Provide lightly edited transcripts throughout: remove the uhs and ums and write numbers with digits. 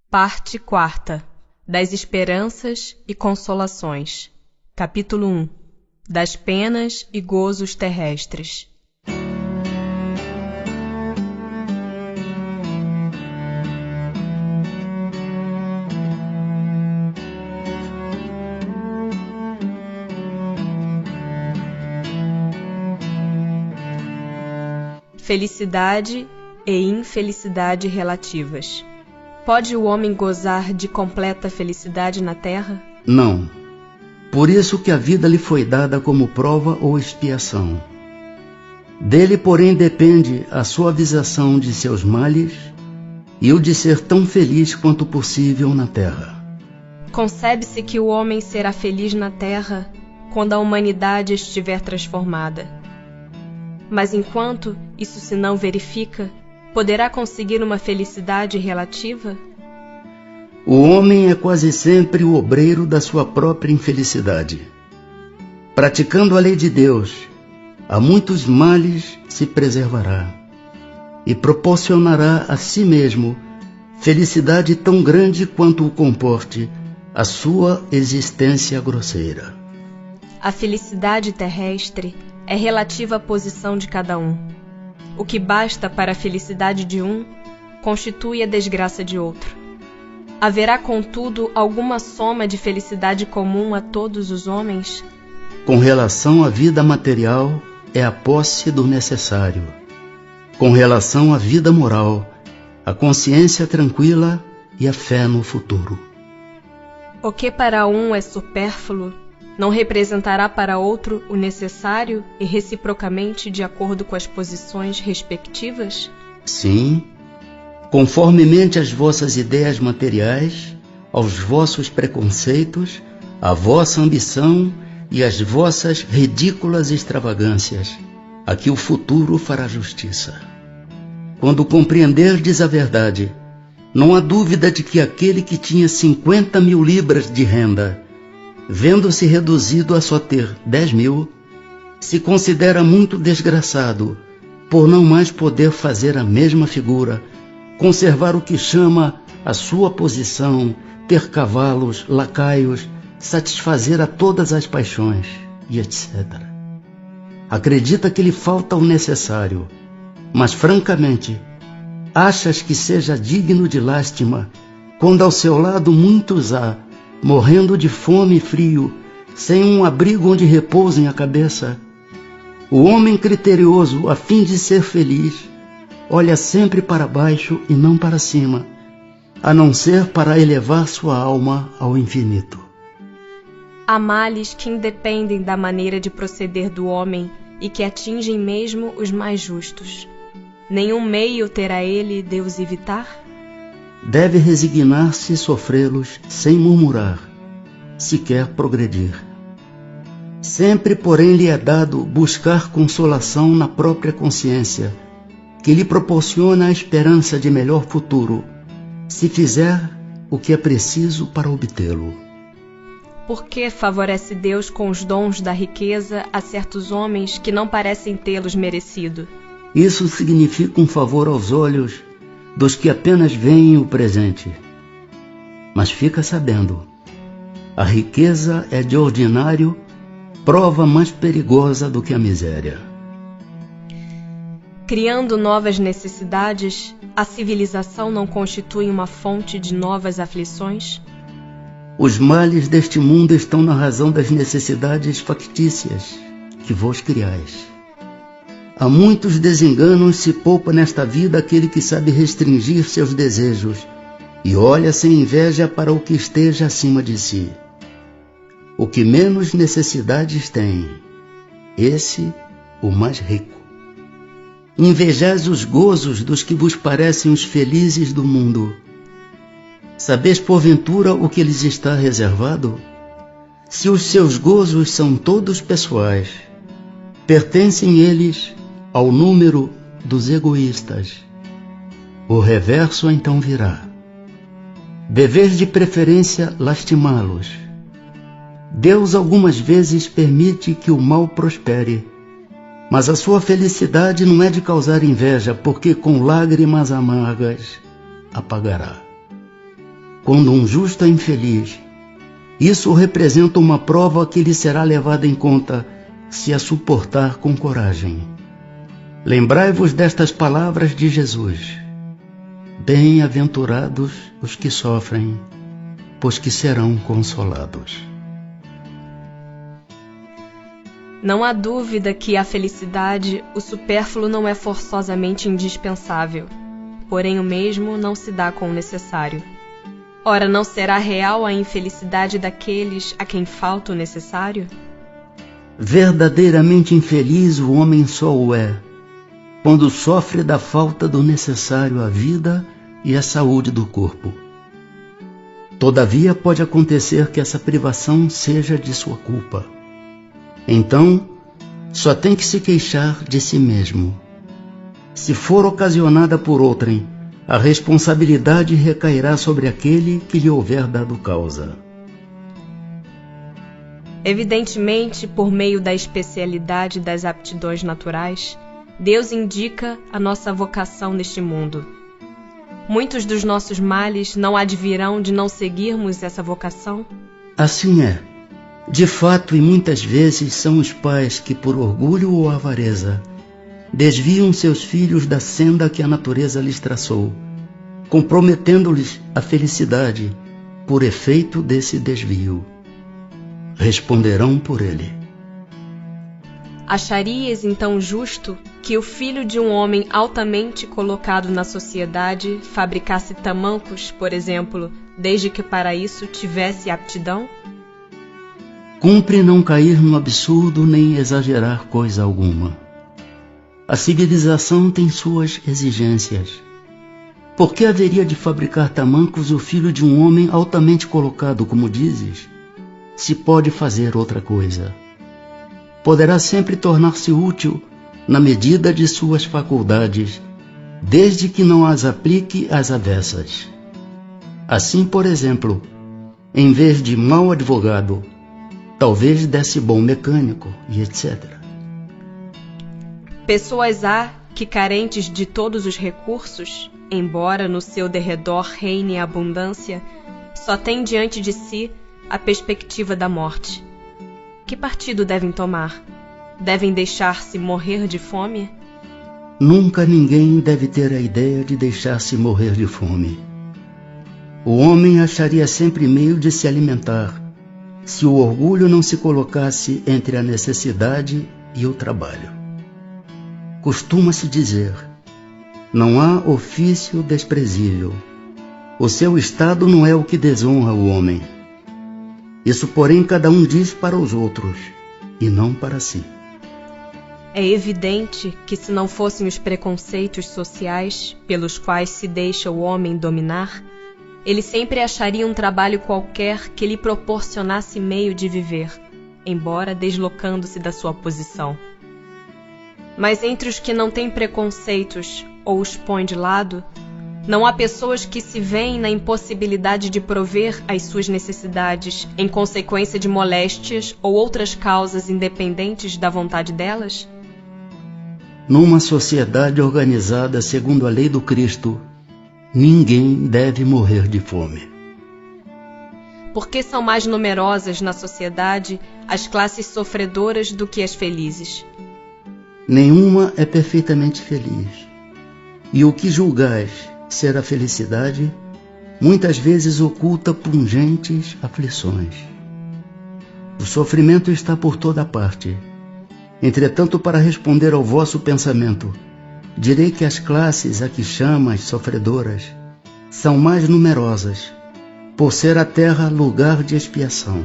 Parte 4. Das esperanças e consolações. Capítulo 1. Das penas e gozos terrestres. Felicidade e infelicidade relativas. Pode o homem gozar de completa felicidade na terra? Não. Por isso que a vida lhe foi dada como prova ou expiação. Dele, porém, depende a suavização de seus males e o de ser tão feliz quanto possível na terra. Concebe-se que o homem será feliz na terra quando a humanidade estiver transformada. Mas enquanto isso se não verifica, poderá conseguir uma felicidade relativa? O homem é quase sempre o obreiro da sua própria infelicidade. Praticando a lei de Deus, a muitos males se preservará e proporcionará a si mesmo felicidade tão grande quanto o comporte a sua existência grosseira. A felicidade terrestre é relativa à posição de cada um. O que basta para a felicidade de um, constitui a desgraça de outro. Haverá, contudo, alguma soma de felicidade comum a todos os homens? Com relação à vida material, é a posse do necessário. Com relação à vida moral, a consciência tranquila e a fé no futuro. O que para um é supérfluo, não representará para outro o necessário e reciprocamente de acordo com as posições respectivas? Sim, conformemente às vossas ideias materiais, aos vossos preconceitos, à vossa ambição e às vossas ridículas extravagâncias, a que o futuro fará justiça. Quando compreenderdes a verdade, não há dúvida de que aquele que tinha 50.000 libras de renda, vendo-se reduzido a só ter 10.000, se considera muito desgraçado por não mais poder fazer a mesma figura, conservar o que chama a sua posição, ter cavalos, lacaios, satisfazer a todas as paixões, e etc. Acredita que lhe falta o necessário, mas francamente, achas que seja digno de lástima quando ao seu lado muitos há, morrendo de fome e frio, sem um abrigo onde repousem a cabeça? O homem criterioso, a fim de ser feliz, olha sempre para baixo e não para cima, a não ser para elevar sua alma ao infinito. Há males que independem da maneira de proceder do homem e que atingem mesmo os mais justos. Nenhum meio terá ele de os evitar? Deve resignar-se e sofrê-los sem murmurar, se quer progredir. Sempre, porém, lhe é dado buscar consolação na própria consciência, que lhe proporciona a esperança de melhor futuro, se fizer o que é preciso para obtê-lo. Por que favorece Deus com os dons da riqueza a certos homens que não parecem tê-los merecido? Isso significa um favor aos olhos dos que apenas veem o presente. Mas fica sabendo, a riqueza é de ordinário prova mais perigosa do que a miséria. Criando novas necessidades, a civilização não constitui uma fonte de novas aflições? Os males deste mundo estão na razão das necessidades factícias que vos criais. Há muitos desenganos se poupa nesta vida aquele que sabe restringir seus desejos e olha sem inveja para o que esteja acima de si. O que menos necessidades tem, esse o mais rico. Invejais os gozos dos que vos parecem os felizes do mundo. Sabeis porventura o que lhes está reservado? Se os seus gozos são todos pessoais, pertencem eles ao número dos egoístas. O reverso então virá. Deveis de preferência lastimá-los. Deus algumas vezes permite que o mal prospere, mas a sua felicidade não é de causar inveja, porque com lágrimas amargas apagará. quando um justo é infeliz, isso representa uma prova que lhe será levada em conta se a suportar com coragem. Lembrai-vos destas palavras de Jesus: bem-aventurados os que sofrem, pois que serão consolados. Não há dúvida que à felicidade o supérfluo não é forçosamente indispensável, porém o mesmo não se dá com o necessário. Ora, não será real a infelicidade daqueles a quem falta o necessário? Verdadeiramente infeliz o homem só o é, quando sofre da falta do necessário à vida e à saúde do corpo. Todavia pode acontecer que essa privação seja de sua culpa. Então, só tem que se queixar de si mesmo. Se for ocasionada por outrem, a responsabilidade recairá sobre aquele que lhe houver dado causa. Evidentemente, por meio da especialidade das aptidões naturais, Deus indica a nossa vocação neste mundo. Muitos dos nossos males não advirão de não seguirmos essa vocação? Assim é. De fato, e muitas vezes são os pais que, por orgulho ou avareza, desviam seus filhos da senda que a natureza lhes traçou, comprometendo-lhes a felicidade por efeito desse desvio. Responderão por ele. Acharias então justo que o filho de um homem altamente colocado na sociedade fabricasse tamancos, por exemplo, desde que para isso tivesse aptidão? Cumpre não cair no absurdo nem exagerar coisa alguma. A civilização tem suas exigências. Por que haveria de fabricar tamancos o filho de um homem altamente colocado, como dizes, se pode fazer outra coisa? Poderá sempre tornar-se útil na medida de suas faculdades, desde que não as aplique às avessas. Assim, por exemplo, em vez de mau advogado, talvez desse bom mecânico e etc. Pessoas há que, carentes de todos os recursos, embora no seu derredor reine a abundância, só têm diante de si a perspectiva da morte. Que partido devem tomar? Devem deixar-se morrer de fome? Nunca ninguém deve ter a ideia de deixar-se morrer de fome. O homem acharia sempre meio de se alimentar, se o orgulho não se colocasse entre a necessidade e o trabalho. Costuma-se dizer: não há ofício desprezível. O seu estado não é o que desonra o homem. Isso, porém, cada um diz para os outros, e não para si. É evidente que, se não fossem os preconceitos sociais pelos quais se deixa o homem dominar, ele sempre acharia um trabalho qualquer que lhe proporcionasse meio de viver, embora deslocando-se da sua posição. Mas entre os que não têm preconceitos ou os põem de lado, não há pessoas que se veem na impossibilidade de prover as suas necessidades em consequência de moléstias ou outras causas independentes da vontade delas? Numa sociedade organizada segundo a lei do Cristo, ninguém deve morrer de fome. Porque são mais numerosas na sociedade as classes sofredoras do que as felizes. Nenhuma é perfeitamente feliz. E o que julgais ser a felicidade, muitas vezes oculta pungentes aflições. O sofrimento está por toda parte. Entretanto, para responder ao vosso pensamento, direi que as classes a que chamas sofredoras são mais numerosas, por ser a terra lugar de expiação.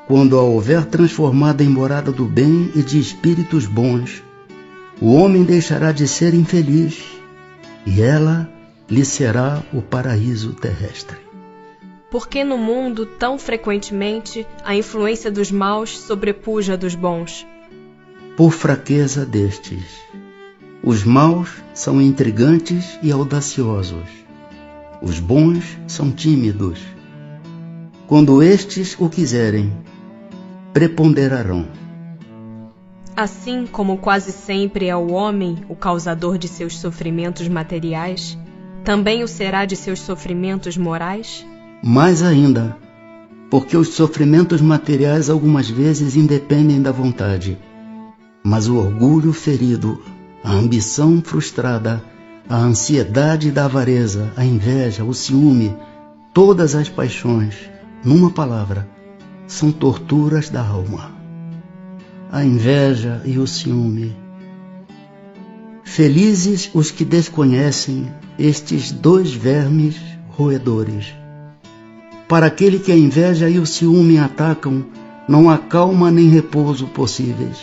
Quando a houver transformada em morada do bem e de espíritos bons, o homem deixará de ser infeliz, e ela lhe será o paraíso terrestre. Porque no mundo, tão frequentemente, a influência dos maus sobrepuja a dos bons? Por fraqueza destes. Os maus são intrigantes e audaciosos. Os bons são tímidos. Quando estes o quiserem, preponderarão. Assim como quase sempre é o homem o causador de seus sofrimentos materiais, também o será de seus sofrimentos morais? Mais ainda, porque os sofrimentos materiais algumas vezes independem da vontade, mas o orgulho ferido, a ambição frustrada, a ansiedade da avareza, a inveja, o ciúme, todas as paixões, numa palavra, são torturas da alma. A inveja e o ciúme. Felizes os que desconhecem estes dois vermes roedores. Para aquele que a inveja e o ciúme atacam, não há calma nem repouso possíveis.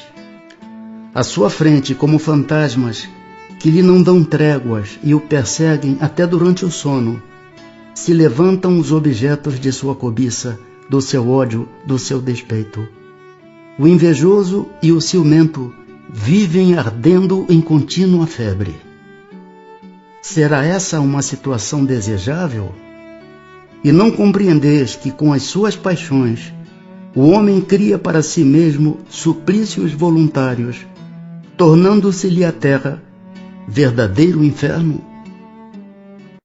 À sua frente, como fantasmas, que lhe não dão tréguas e o perseguem até durante o sono, se levantam os objetos de sua cobiça, do seu ódio, do seu despeito. O invejoso e o ciumento vivem ardendo em contínua febre. Será essa uma situação desejável? E não compreendeis que com as suas paixões o homem cria para si mesmo suplícios voluntários, tornando-se-lhe a terra verdadeiro inferno?